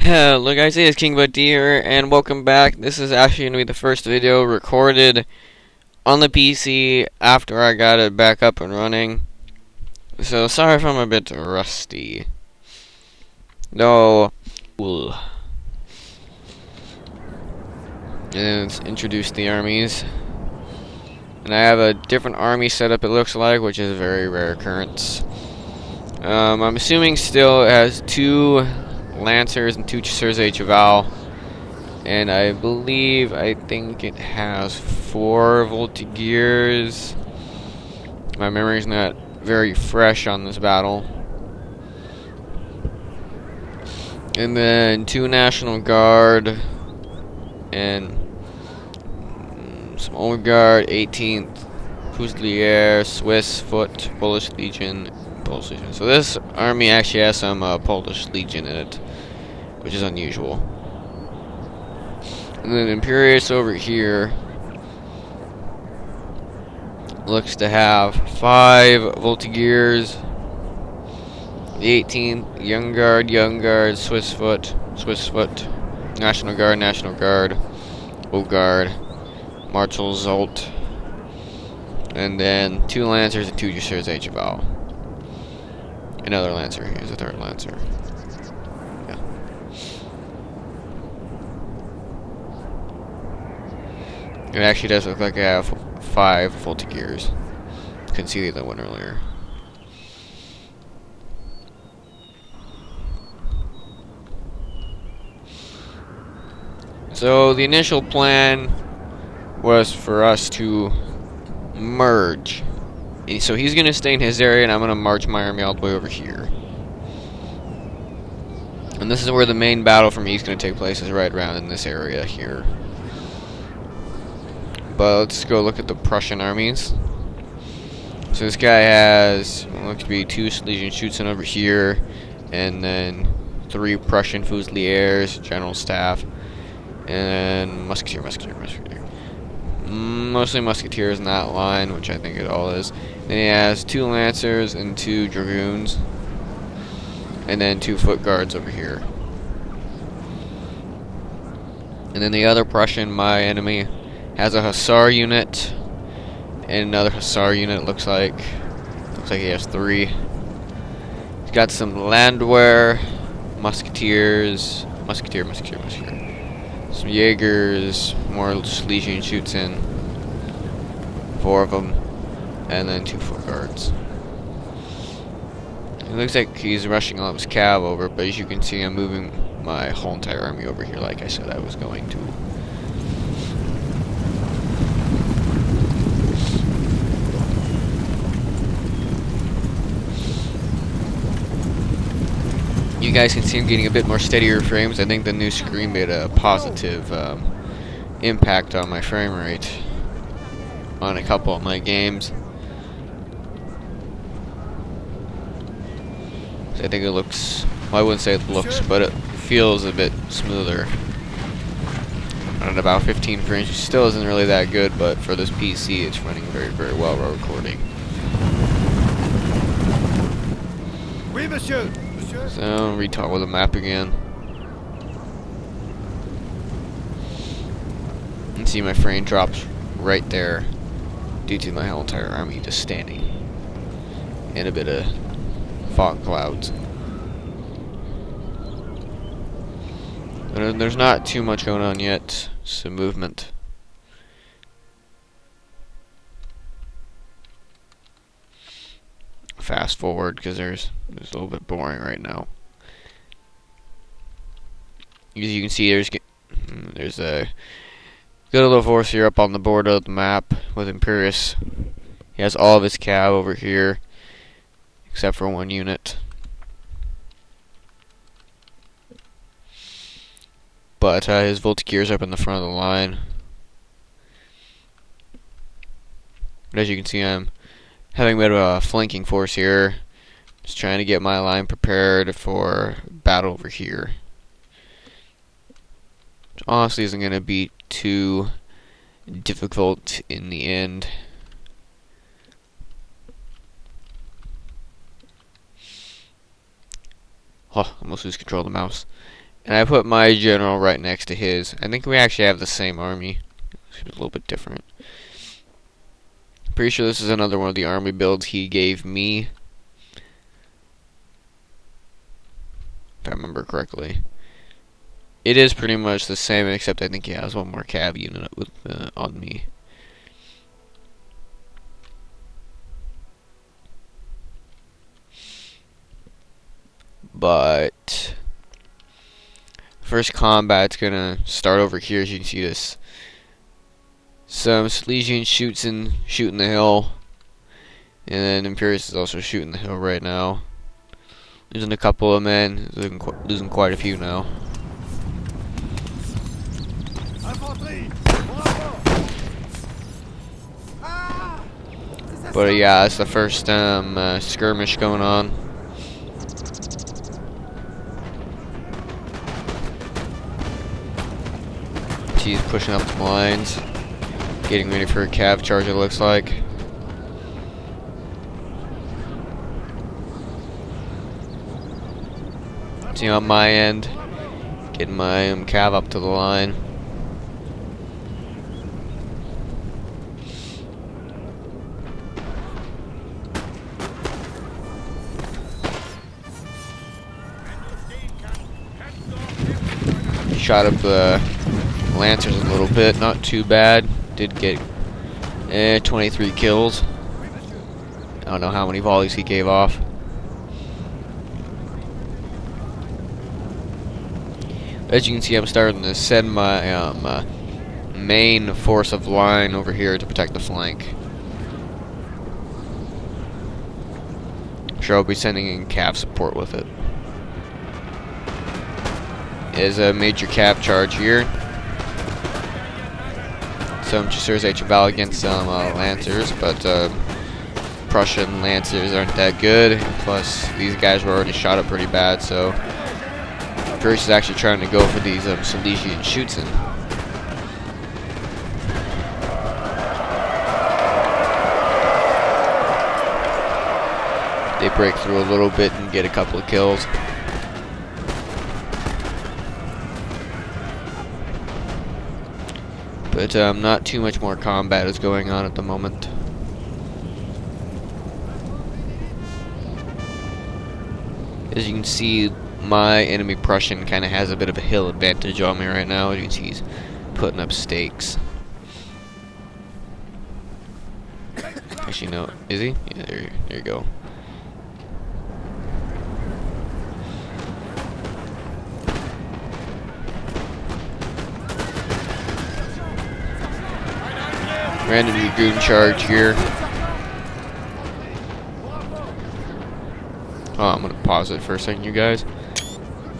Hello guys, it's King Bud here, and welcome back. This is actually going to be the first video recorded on the PC after I got it back up and running. So sorry if I'm a bit rusty. Though, cool. And let's introduce the armies. And I have a different army setup, it looks like, which is a very rare occurrence. I'm assuming still it has 2 Lancers and 2 Chasseurs a Cheval. And I think it has 4 Voltigeurs. My memory's not very fresh on this battle. And then 2 National Guard. And some Old Guard, 18th Fusiliers, Swiss Foot, Polish Legion. So this army actually has some Polish Legion in it, which is unusual. And then Imperius over here looks to have 5 Voltigeurs, the 18th Young Guard, Swiss Foot, National Guard, Old Guard, Marshal Zolt, and then 2 Lancers and 2 Chasseurs a Cheval. Another Lancer. Here's a 3rd Lancer. Yeah. It actually does look like I have 5 Voltigeurs. Couldn't see the other one earlier. So the initial plan was for us to merge. So he's going to stay in his area, and I'm going to march my army all the way over here. And this is where the main battle for me is going to take place, is right around in this area here. But let's go look at the Prussian armies. So this guy has, looks to be 2 Legion Schutzen over here, and then 3 Prussian Fusiliers, General Staff, and Musketeer. Mostly Musketeers in that line, which I think it all is. Then he has 2 Lancers and 2 Dragoons, and then 2 Foot Guards over here. And then the other Prussian, my enemy, has a Hussar unit and another Hussar unit. Looks like he has 3. He's got some Landwehr, Musketeers, some Jaegers, more Legion Schutzen, 4 of them, and then 2 Foot Guards. It looks like he's rushing all of his cav over, but as you can see, I'm moving my whole entire army over here like I said I was going to. You guys can see I'm getting a bit more steadier frames. I think the new screen made a positive impact on my frame rate on a couple of my games. I think it looks, well, I wouldn't say it looks, but it feels a bit smoother. At about 15 frames, it still isn't really that good, but for this PC, it's running very, very well while recording. Oui, monsieur. So, retard with the map again. You see my frame drops right there due to my whole entire army just standing in a bit of fog clouds. But there's not too much going on yet. Some movement. Fast forward because it's a little bit boring right now. As you can see, there's a good little force here up on the border of the map with Imperius. He has all of his cav over here except for 1 unit. But his Voltigeurs up in the front of the line. But as you can see, I'm having a bit of a flanking force here. Just trying to get my line prepared for battle over here. Which honestly isn't going to be too difficult in the end. Oh, almost lose control of the mouse. And I put my general right next to his. I think we actually have the same army. It's a little bit different. Pretty sure this is another one of the army builds he gave me, if I remember correctly. It is pretty much the same, except I think he has one more cav unit with on me. But first combat's gonna start over here. As you can see, this some Silesian shooting the hill, and then Imperius is also shooting the hill right now. Losing a couple of men, losing quite a few now. But yeah, it's the first skirmish going on. He's pushing up the lines, getting ready for a cav charge, it looks like. See, on my end, getting my cav up to the line. Shot up the Lancers a little bit, not too bad. Did get 23 kills. I don't know how many volleys he gave off. As you can see, I'm starting to send my main force of line over here to protect the flank. I'm sure I'll be sending in cav support with it. Is a major cav charge here. Some Chasseurs H-Val against some Lancers, but Prussian Lancers aren't that good. Plus, these guys were already shot up pretty bad, so Imperius is actually trying to go for these Silesian Schutzen. They break through a little bit and get a couple of kills. But not too much more combat is going on at the moment. As you can see, my enemy Prussian kind of has a bit of a hill advantage on me right now. As you can see, he's putting up stakes. Actually, no. Is he? Yeah, there you go. Random dragoon charge here. Oh, I'm gonna pause it for a second, you guys.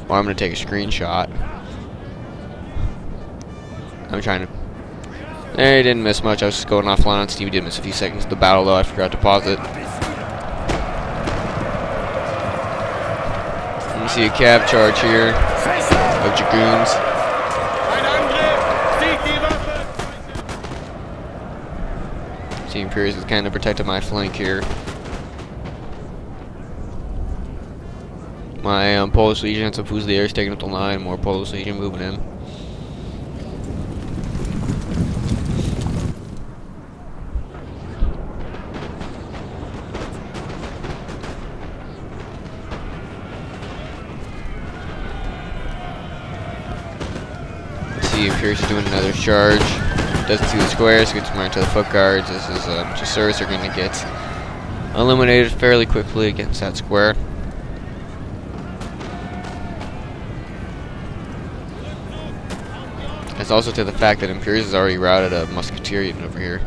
Well, I'm gonna take a screenshot. I'm trying to. There, he didn't miss much. I was just going offline on Steve. He did miss a few seconds of the battle, though. I forgot to pause it. You see a cav charge here of dragoons. See, Imperius is kind of protecting my flank here. My Polish Legion and some Fusiliers taking up the line. More Polish Legion moving in. See, Imperius is doing another charge. Doesn't see the squares, gets more into the foot guards. This is Chasseurs are going to get eliminated fairly quickly against that square. It's also to the fact that Imperius has already routed a musketeer unit over here.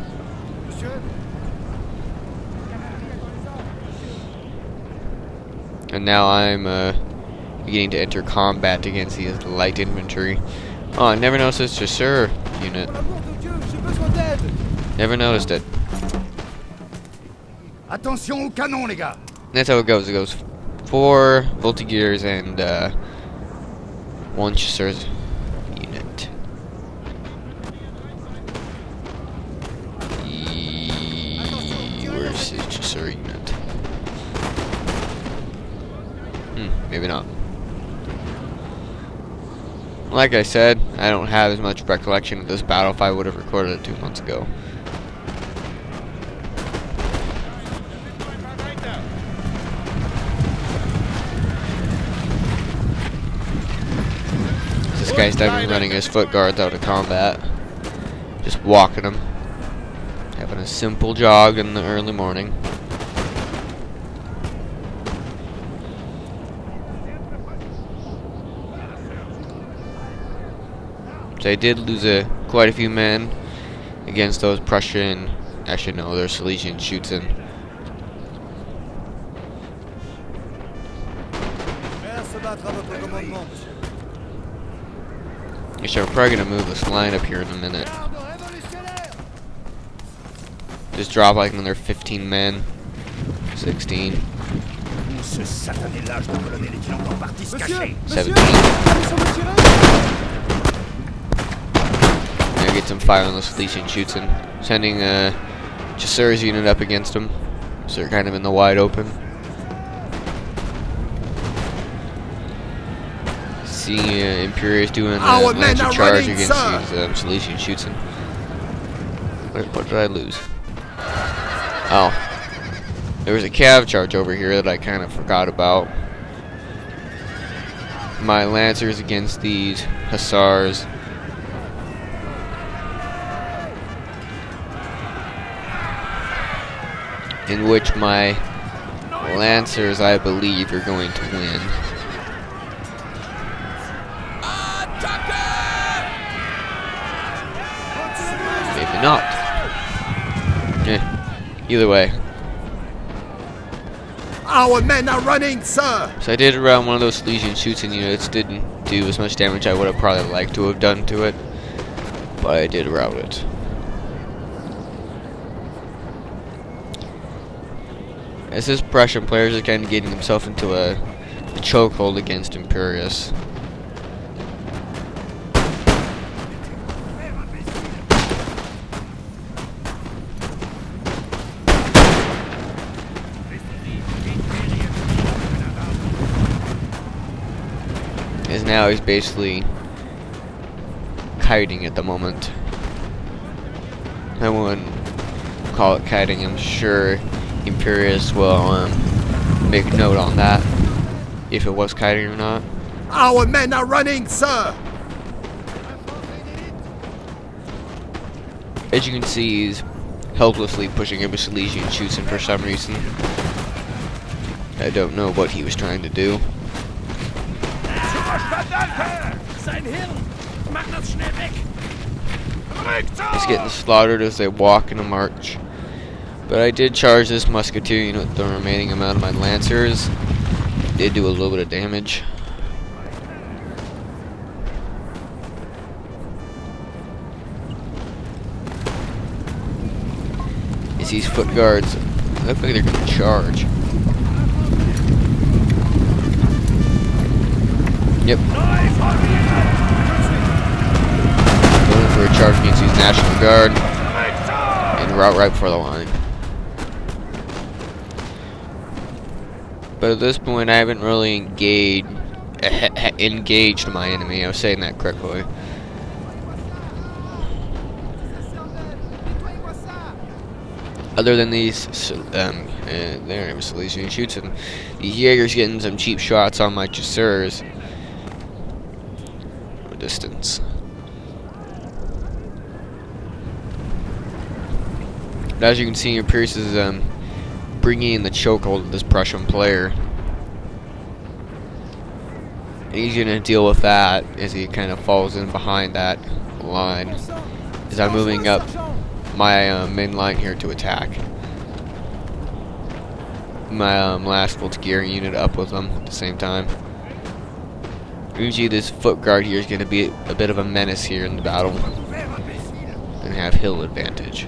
And now I'm beginning to enter combat against these light infantry. Oh, I never noticed this Chasseur unit. Never noticed it. Attention au canon, les gars. That's how it goes. It goes 4 Voltigeurs and 1 Chasseurs unit. Where's his Chasseur unit? Maybe not. Like I said, I don't have as much recollection of this battle if I would have recorded it 2 months ago. This guy's definitely running his foot guards out of combat. Just walking them. Having a simple jog in the early morning. So I did lose quite a few men against those Prussian, actually no, they're Silesian Schutzen. Actually, I'm probably gonna move this line up here in a minute. Just drop like another 15 men, 16. 17. Now get some fire on those Silesian Schutzen. Sending a Chasseurs unit up against them, so they're kind of in the wide open. See Imperius doing a Lancer charge against these Silesian Schutzen. What did I lose? Oh. There was a cav charge over here that I kind of forgot about. My Lancers against these Hussars. In which my Lancers, I believe, are going to win. Maybe not. Either way. Our men are running, sir! So I did around one of those Silesian Schutzen units. Didn't do as much damage I would have probably liked to have done to it. But I did rout it. As this Prussian player is kind of getting himself into a chokehold against Imperius. As now he's basically kiting at the moment. I wouldn't call it kiting, I'm sure Imperius will make note on that, if it was kiting or not. Our men are running, sir! As you can see, he's helplessly pushing up a Silesian Schutzen for some reason. I don't know what he was trying to do. He's getting slaughtered as they walk in a march. But I did charge this musketeer unit with the remaining amount of my Lancers. Did do a little bit of damage. As these foot guards look like they're going to charge. Yep. Going for a charge against these National Guard. And route right before the line. But at this point, I haven't really engaged my enemy. I was saying that correctly. Other than these, their name is Silesian Schutzen. The Jaeger's getting some cheap shots on my Chasseurs. Distance. But as you can see, Pierce is bringing in the chokehold of this Prussian player. And he's going to deal with that as he kind of falls in behind that line. As I'm moving up my main line here to attack. My last Volksgear unit up with them at the same time. Usually this foot guard here is going to be a bit of a menace here in the battle and have hill advantage.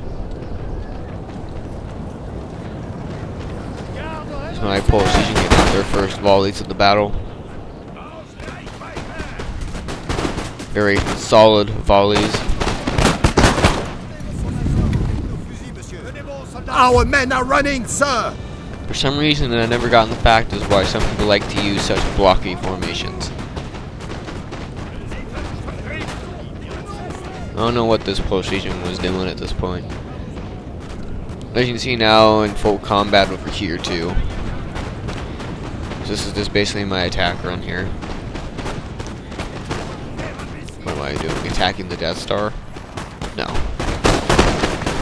So my Polish Legion getting out their first volleys of the battle. Very solid volleys. Our men are running, sir! For some reason, I never gotten the fact is why some people like to use such blocky formations. don't know what this Polish Legion was doing at this point. As you can see now, in full combat over here too. So this is just basically my attack run here. What am I doing? Attacking the Death Star? No.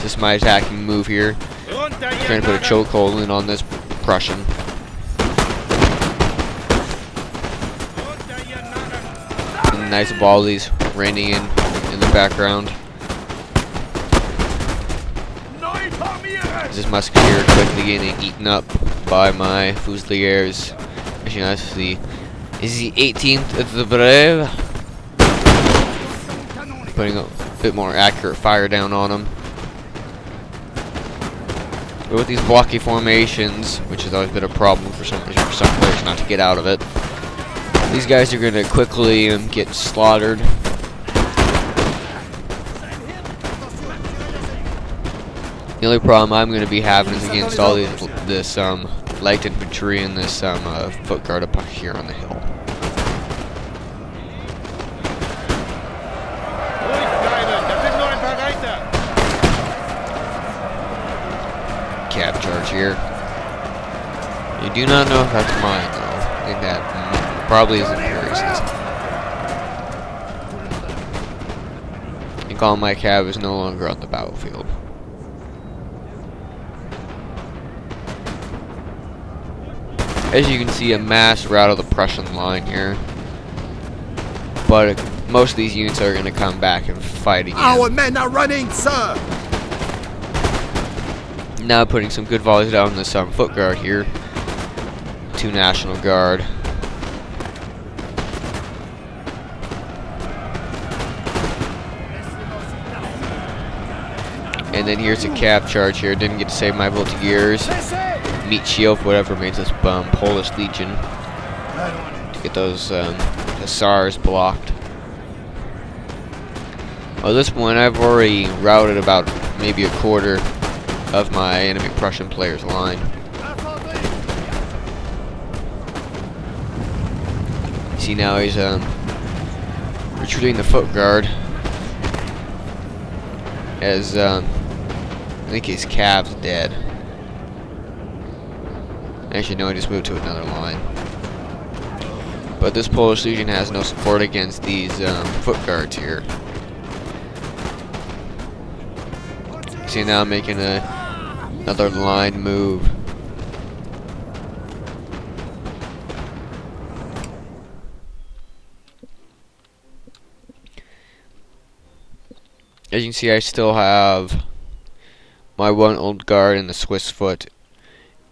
This is my attacking move here. Trying to put a chokehold in on this Prussian. And nice volleys raining in the background. This musketeer quickly getting eaten up by my Fusiliers. Actually, that's the 18th of the Brave. Putting a bit more accurate fire down on them. But with these blocky formations, which has always been a problem for some players not to get out of it, these guys are going to quickly get slaughtered. The only problem I'm going to be having is against all this light infantry and this foot guard up here on the hill. Cab charge here. You do not know if that's mine though. I think that probably is Imperius's. I think all my cab is no longer on the battlefield. As you can see, a mass rout of the Prussian line here. But most of these units are going to come back and fight again. Our men are running, sir! Now putting some good volleys down on this foot guard here. 2 National Guard. And then here's a cap charge here. Didn't get to save my Voltigeurs. Meat shield, whatever made this Polish Legion to get those Hussars blocked. Well, at this point, I've already routed about maybe a quarter of my enemy Prussian players' line. See now he's retreating the foot guard as I think his cab's dead. Actually, no, he just moved to another line. But this Polish Legion has no support against these foot guards here. See now I'm making another line move. As you can see, I still have my 1 old guard and the Swiss foot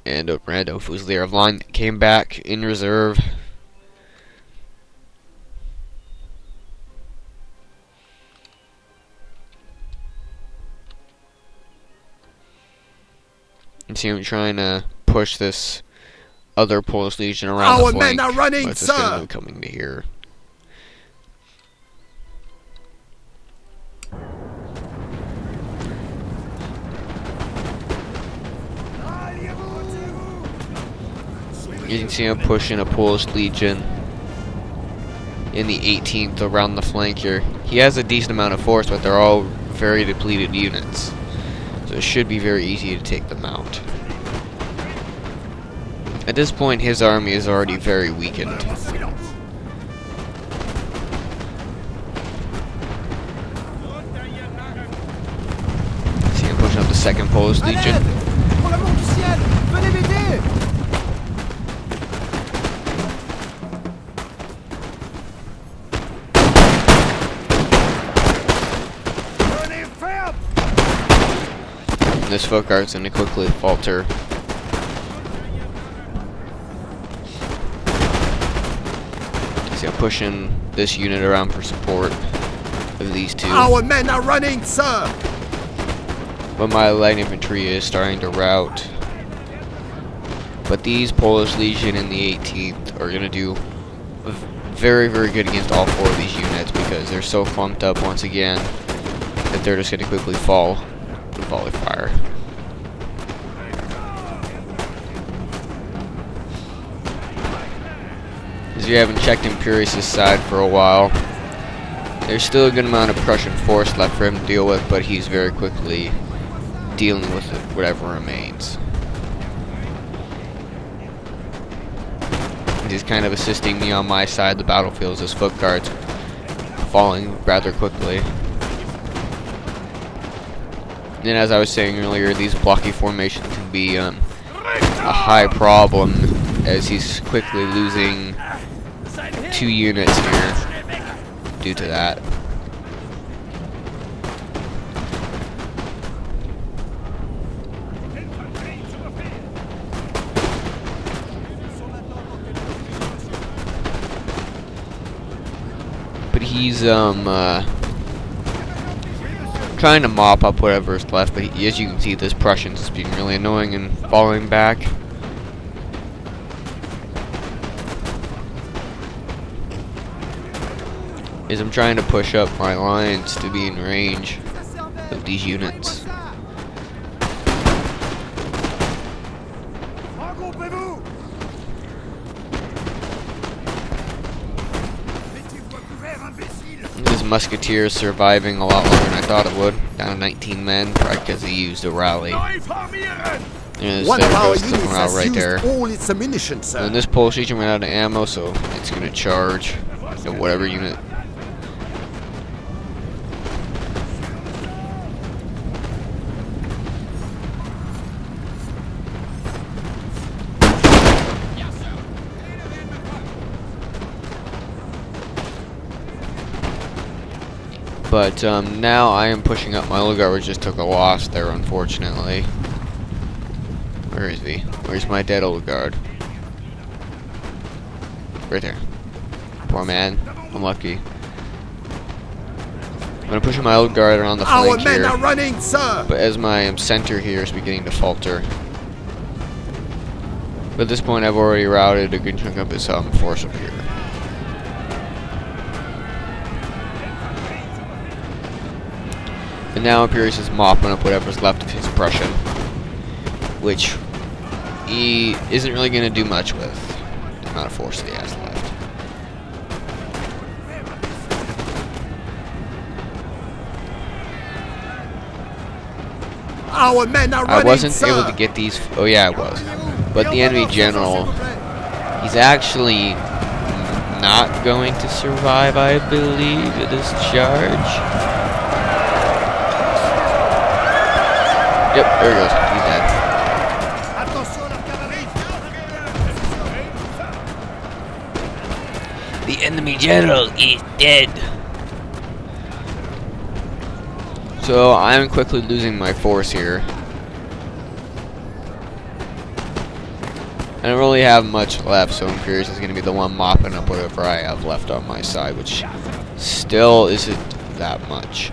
and a random Fusilier of line that came back in reserve. You see, I'm trying to push this other Polish Legion around the flank. Our men are running, but it's sir! going to be coming to here. You can see I'm pushing a Polish Legion in the 18th around the flank here. He has a decent amount of force, but they're all very depleted units. So it should be very easy to take them out. At this point, his army is already very weakened. See, I'm pushing up the 2nd Polish Legion. This foot guard's going to quickly falter. See, I'm pushing this unit around for support of these 2. Our men are running, sir! But my light infantry is starting to rout. But these Polish Legion in the 18th are going to do very, very good against all 4 of these units because they're so funked up once again that they're just going to quickly fall to volley fire. As you haven't checked Imperius's side for a while, There's still a good amount of Prussian force left for him to deal with, but he's very quickly dealing with it, whatever remains. He's kind of assisting me on my side of the battlefield as his foot guards falling rather quickly. And as I was saying earlier, these blocky formations can be a high problem as he's quickly losing 2 units here due to that. But he's trying to mop up whatever's left, but as you can see, this Prussian's is being really annoying and falling back. As I'm trying to push up my lines to be in range of these units. This musketeer is surviving a lot longer than I thought it would. Down to 19 men, probably because he used a rally. And One of our goes the units morale has right used there. all its ammunition, sir. And this Polish legion ran out of ammo, so it's going to charge whatever unit. But now I am pushing up my old guard, which just took a loss there, unfortunately. Where is he? Where's my dead old guard? Right there. Poor man. Unlucky. I'm gonna push my old guard around the Our flank men here. are running, sir. But as my center here is beginning to falter. But at this point, I've already routed a good chunk of his force up here. And now Imperius is mopping up whatever's left of his Prussian, which he isn't really going to do much with the amount of force that he has left. Our men are I running, wasn't sir. able to get these. Oh yeah, I was. But the enemy general, he's actually not going to survive, I believe, this charge. Yep, there he goes. He's dead. The enemy general is dead. So I'm quickly losing my force here. I don't really have much left, so Imperius is going to be the one mopping up whatever I have left on my side, which still isn't that much.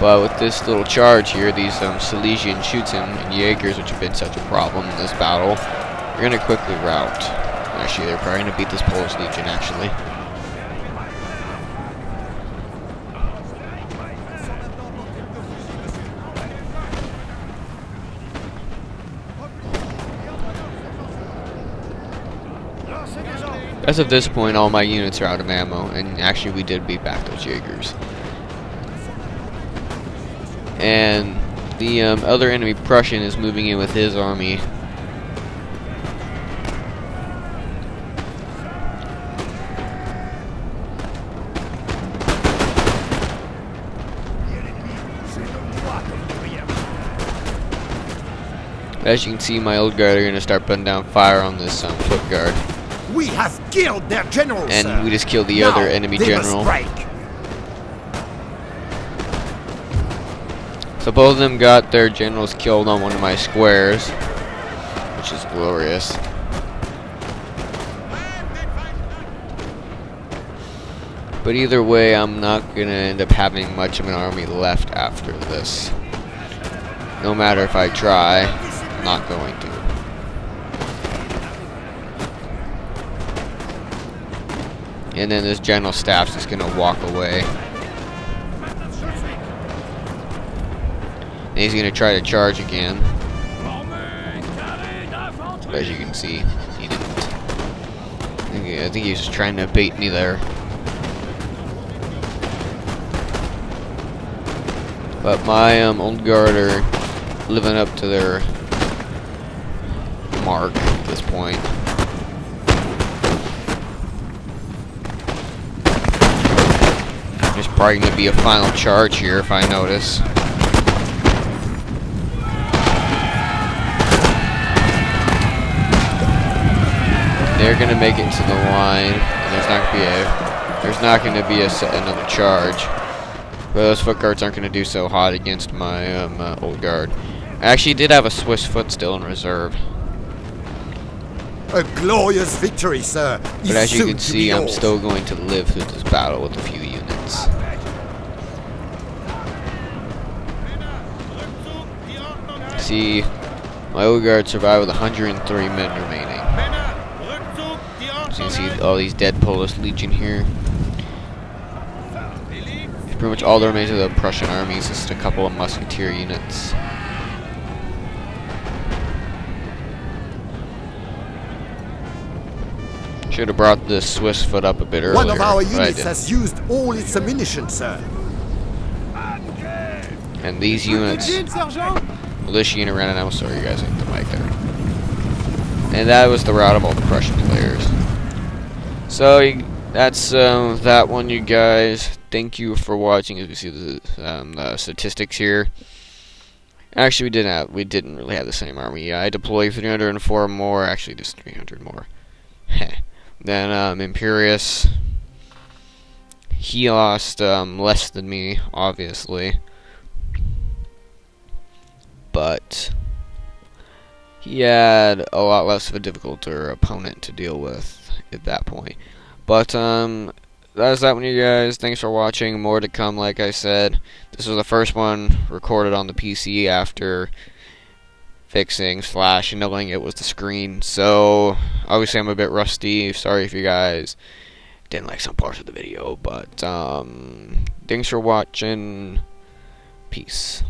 But with this little charge here, these Silesian shoots and Jaegers, which have been such a problem in this battle, are going to quickly rout. Actually, they're probably going to beat this Polish Legion, actually. As of this point, all my units are out of ammo, and actually we did beat back those Jaegers. And the other enemy Prussian is moving in with his army. As you can see, my old guard are going to start putting down fire on this foot guard. We have killed their general, And sir. we just killed the Now other enemy they general. must strike. So both of them got their generals killed on one of my squares, which is glorious. But either way, I'm not going to end up having much of an army left after this. No matter if I try, I'm not going to. And then this general staff's just going to walk away. And he's gonna try to charge again. But as you can see, he didn't. I think he was trying to bait me there. But my old guard are living up to their mark at this point. There's probably going to be a final charge here if I notice. They're going to make it to the line, and there's not going to be another charge. But those foot guards aren't going to do so hot against my old guard. I actually did have a Swiss foot still in reserve. A glorious victory, sir. But as you can see, I'm still going to live through this battle with a few units. See, my old guard survived with 103 men remaining. So you can see all these dead Polish Legion here. Pretty much all the remains of the Prussian armies, just a couple of musketeer units. Should have brought the Swiss foot up a bit earlier. One of our units has used all its ammunition, sir. And these units, well, this unit ran out. I'm sorry, you guys hit the mic there. And that was the rout of all the Prussian players. So that's that one, you guys. Thank you for watching. As we see the statistics here. Actually, we didn't really have the same army. I deployed 304 more. Actually, just 300 more. Then Imperius. He lost less than me, obviously, but he had a lot less of a difficult opponent to deal with at that point. But that's that one, you guys. Thanks for watching. More to come, like I said. This was the first one recorded on the PC after fixing / knowing it was the screen. So obviously I'm a bit rusty. Sorry if you guys didn't like some parts of the video, but thanks for watching. Peace.